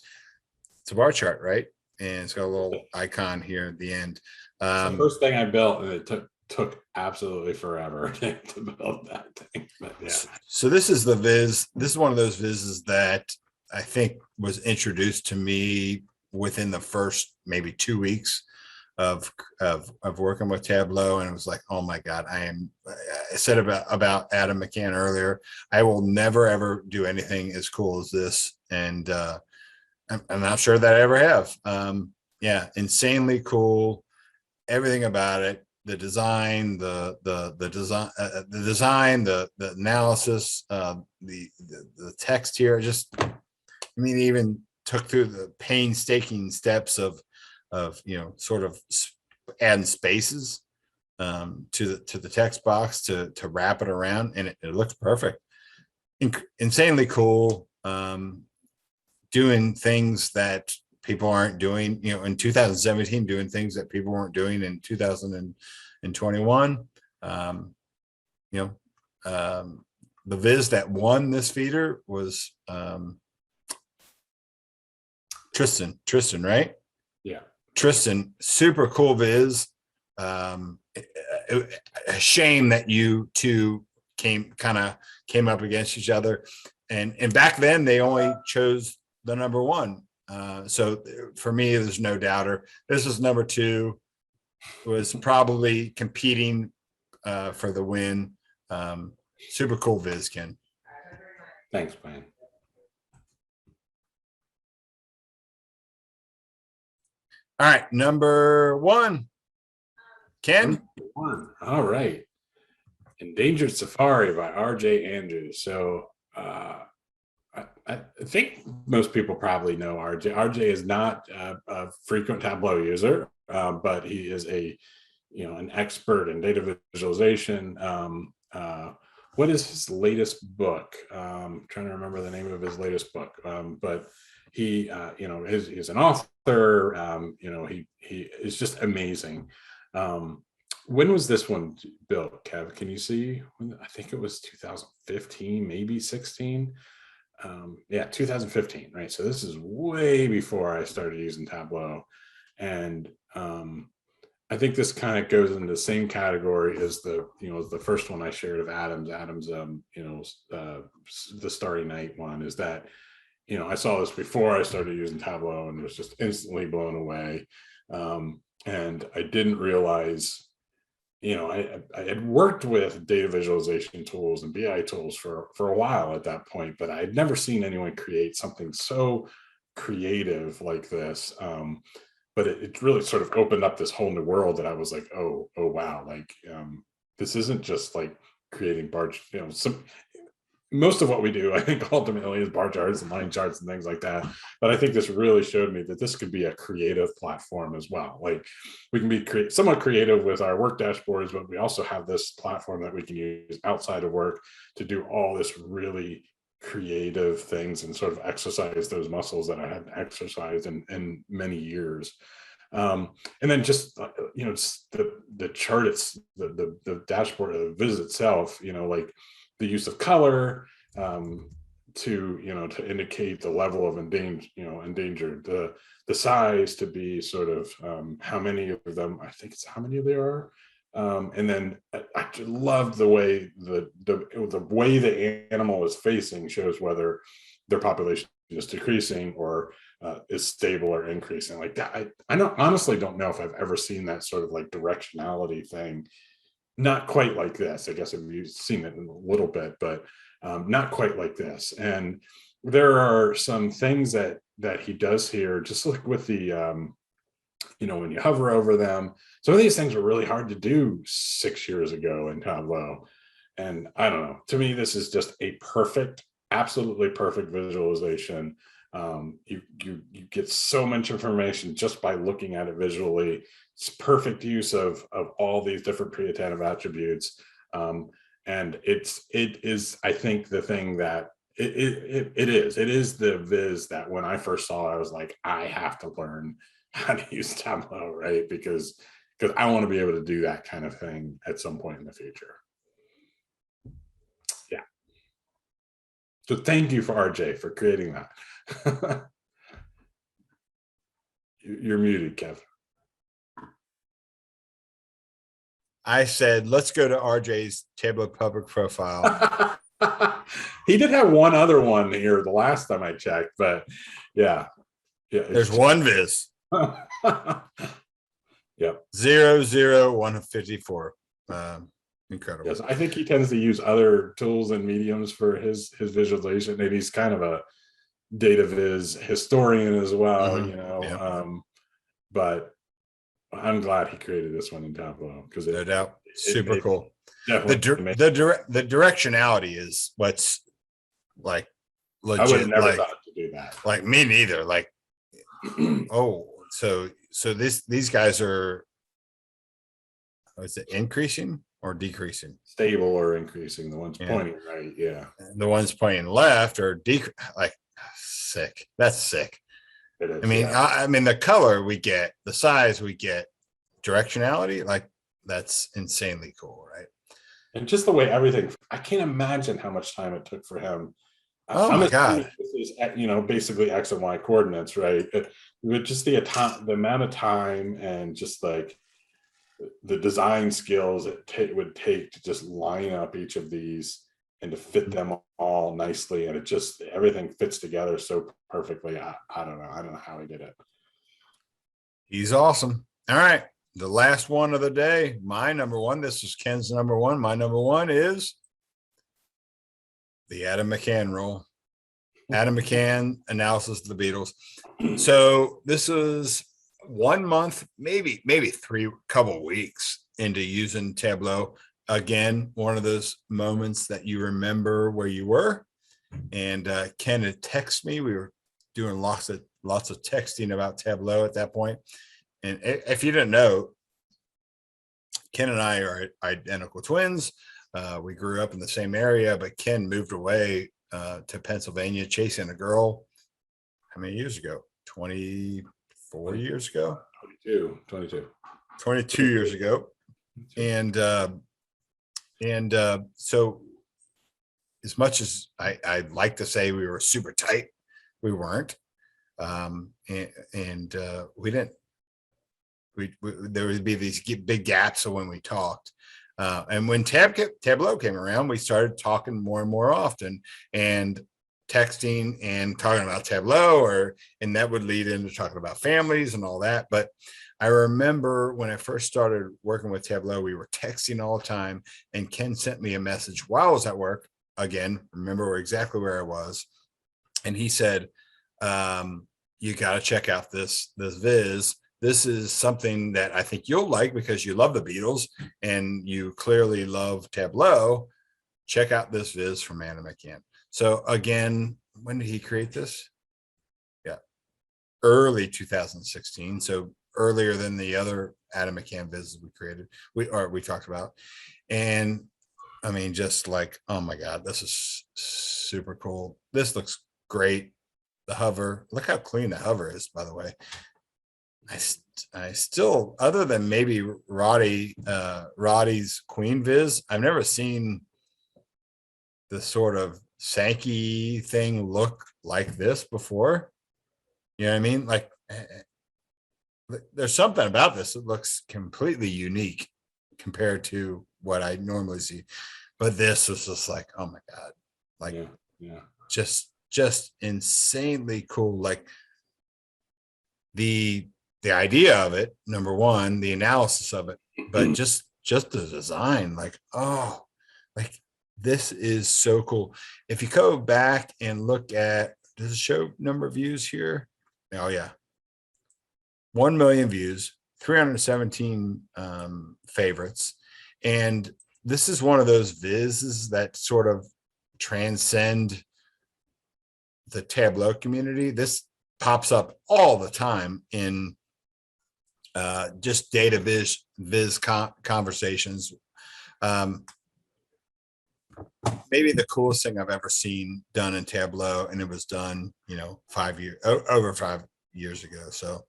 S1: It's a bar chart, right? And it's got a little icon here at the end.
S2: It's the first thing I built, and it took absolutely forever to build that thing. But yeah.
S1: So this is the viz. This is one of those vizzes that I think was introduced to me within the first maybe 2 weeks of working with Tableau, and it was like, oh my God, I said about Adam McCann earlier, I will never ever do anything as cool as this, and I'm not sure that I ever have. Yeah, insanely cool, everything about it, the design, the design, the analysis, the text here, just, I mean, even took through the painstaking steps of sort of adding spaces to the text box to wrap it around, and it looks perfect. Insanely cool. Doing things that people aren't doing, in 2017, doing things that people weren't doing in 2021. The viz that won this feeder was Tristan, right?
S2: Yeah.
S1: Tristan, super cool viz. A shame that you two came up against each other, and back then they only chose the number 1. So for me, there's no doubter. This is number 2. Was probably competing for the win. Super cool viz, Ken.
S2: Thanks, Brian.
S1: All right, number 1, Ken.
S2: All right, Endangered Safari by R.J. Andrews. So I think most people probably know RJ. RJ is not a frequent Tableau user, but he is an expert in data visualization. What is his latest book? I'm trying to remember the name of his latest book, but he, he's an author. He is just amazing. When was this one built, Kev? Can you see? I think it was 2015, maybe 16. 2015, right? So this is way before I started using Tableau, and I think this kind of goes into the same category as the first one I shared of Adam's, the Starry Night one. Is that I saw this before I started using Tableau and was just instantly blown away, and I didn't realize. I had worked with data visualization tools and BI tools for a while at that point, but I had never seen anyone create something so creative like this. But it really sort of opened up this whole new world that I was like, oh wow, like this isn't just like creating bar, most of what we do, I think ultimately is bar charts and line charts and things like that. But I think this really showed me that this could be a creative platform as well. Like we can be somewhat creative with our work dashboards, but we also have this platform that we can use outside of work to do all this really creative things and sort of exercise those muscles that I hadn't exercised in many years. And then just just the chart, it's the dashboard, the viz itself, like the use of color to indicate the level of endangered, the size to be sort of how many of them, I think it's how many there are. And then I love the way the way the animal is facing shows whether their population just decreasing, or is stable or increasing like that. I don't, honestly don't know if I've ever seen that sort of like directionality thing. Not quite like this. I guess I've seen it in a little bit, but not quite like this. And there are some things that he does here, just like with the when you hover over them. Some of these things were really hard to do 6 years ago in Tableau. And I don't know, to me, this is just a perfect, absolutely perfect visualization. You get so much information just by looking at it visually. It's perfect use of all these different pre-attentive attributes. And it is, I think, the thing that it is the viz that when I first saw it, I was like, I have to learn how to use Tableau, right? Because I want to be able to do that kind of thing at some point in the future. Yeah. So thank you for RJ for creating that. You're muted, Kev.
S1: I said, let's go to RJ's Tableau Public profile.
S2: He did have one other one here the last time I checked, but yeah.
S1: There's one viz.
S2: Yep.
S1: 00154. Incredible.
S2: Yes, I think he tends to use other tools and mediums for his visualization, and he's kind of a data viz historian as well,
S1: Yeah.
S2: But I'm glad he created this one in Tableau, because
S1: no doubt, super cool.
S2: The
S1: directionality is what's like legit.
S2: I would never
S1: like,
S2: thought to do that.
S1: Like me neither. Like, oh, so these guys are, is it increasing or decreasing?
S2: Stable or increasing. The ones pointing right, yeah.
S1: The ones pointing left are like sick. That's sick.
S2: It is,
S1: I mean, I mean, the color we get, the size we get, directionality, like that's insanely cool, right?
S2: And just the way everything, I can't imagine how much time it took for him.
S1: Oh my God.
S2: This is, basically X and Y coordinates, right? With just the amount of time and just like the design skills it would take to just line up each of these and to fit them all nicely, and it just, everything fits together so perfectly. I don't know how he did it. He's
S1: awesome. All right, the last one of the day, my number one. This is Ken's number one. My number one is the Adam McCann rule. Adam McCann analysis of the Beatles. So this is 1 month, maybe couple weeks into using Tableau. Again, one of those moments that you remember where you were. And Ken had texted me. We were doing lots of texting about Tableau at that point. And if you didn't know, Ken and I are identical twins. We grew up in the same area, but Ken moved away to Pennsylvania chasing a girl. How many years ago? 24 years ago? 22 years ago. And so as much as I'd like to say we were super tight, we weren't. We didn't, there would be these big gaps of when we talked. And when Tableau came around, we started talking more and more often, and texting and talking about Tableau, and that would lead into talking about families and all that. But I remember when I first started working with Tableau, we were texting all the time, and Ken sent me a message while I was at work. Again, remember exactly where I was. And he said, you got to check out this viz. This is something that I think you'll like because you love the Beatles and you clearly love Tableau. Check out this viz from Adam McCann. So again, when did he create this? Yeah, early 2016. So earlier than the other Adam McCann viz we created, we talked about. And I mean, just like, oh my God, this is super cool. This looks great. The hover, look how clean the hover is, by the way. I still, other than maybe Roddy's Queen viz, I've never seen the sort of Sankey thing look like this before. You know what I mean? Like, there's something about this that looks completely unique compared to what I normally see. But this was just like, oh my God, like, just just insanely cool. Like the idea of it, number one, the analysis of it, but just the design, like, oh, like this is so cool. If you go back and look at, does it show number of views here? Oh yeah, 1 million views, 317 favorites, and this is one of those vizzes that sort of transcend the Tableau community. This pops up all the time in just data viz conversations. Maybe the coolest thing I've ever seen done in Tableau, and it was done, you know, over 5 years ago. So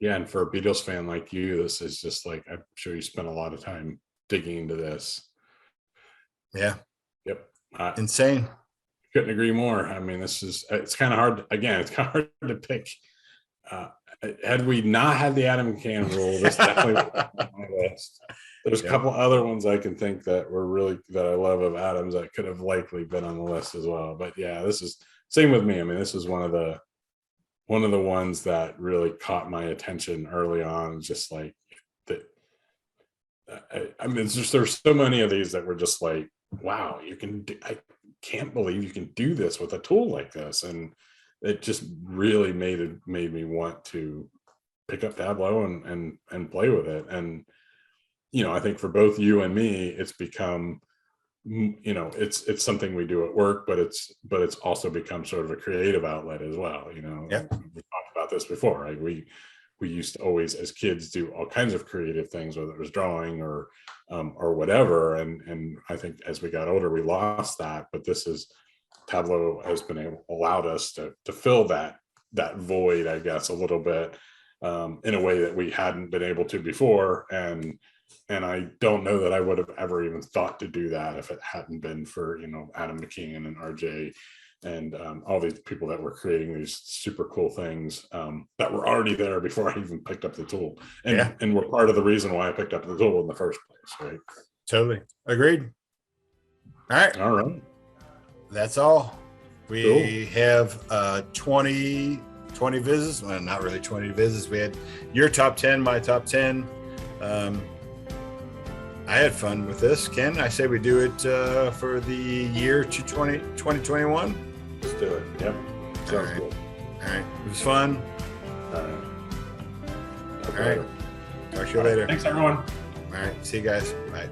S2: yeah, and for a Beatles fan like you, this is just like, I'm sure you spent a lot of time digging into this.
S1: Yeah.
S2: Yep.
S1: Insane.
S2: Couldn't agree more. I mean, it's kind of hard. Again, it's kind of hard to pick. Had we not had the Adam can rule, this definitely would be on my list. There's a couple other ones I can think that I love of Adams that could have likely been on the list as well. But yeah, this is same with me. I mean, this is one of the ones that really caught my attention early on. Just like that. I mean, there's so many of these that were just like, wow, you can do, I can't believe you can do this with a tool like this. And it just really made me want to pick up Tableau and play with it. And, you know, I think for both you and me, it's become, you know, it's something we do at work, but it's also become sort of a creative outlet as well. You know, we talked about this before, right? We used to always, as kids, do all kinds of creative things, whether it was drawing or whatever. And I think as we got older, we lost that. But Tableau has allowed us to fill that void, I guess, a little bit in a way that we hadn't been able to before. And I don't know that I would have ever even thought to do that if it hadn't been for, you know, Adam McKeon and RJ and all these people that were creating these super cool things that were already there before I even picked up the tool. And were part of the reason why I picked up the tool in the first place, right?
S1: Totally. Agreed. All right. That's all. We have 20 vizzes. Well, not really 20 vizzes. We had your top 10, my top 10. I had fun with this. Ken, I say we do it for the year 2021.
S2: Let's do it. Yep. Sounds good.
S1: All right. It was fun.
S2: All right.
S1: All right. Talk to you later.
S2: Thanks, everyone.
S1: All right. See you guys. Bye.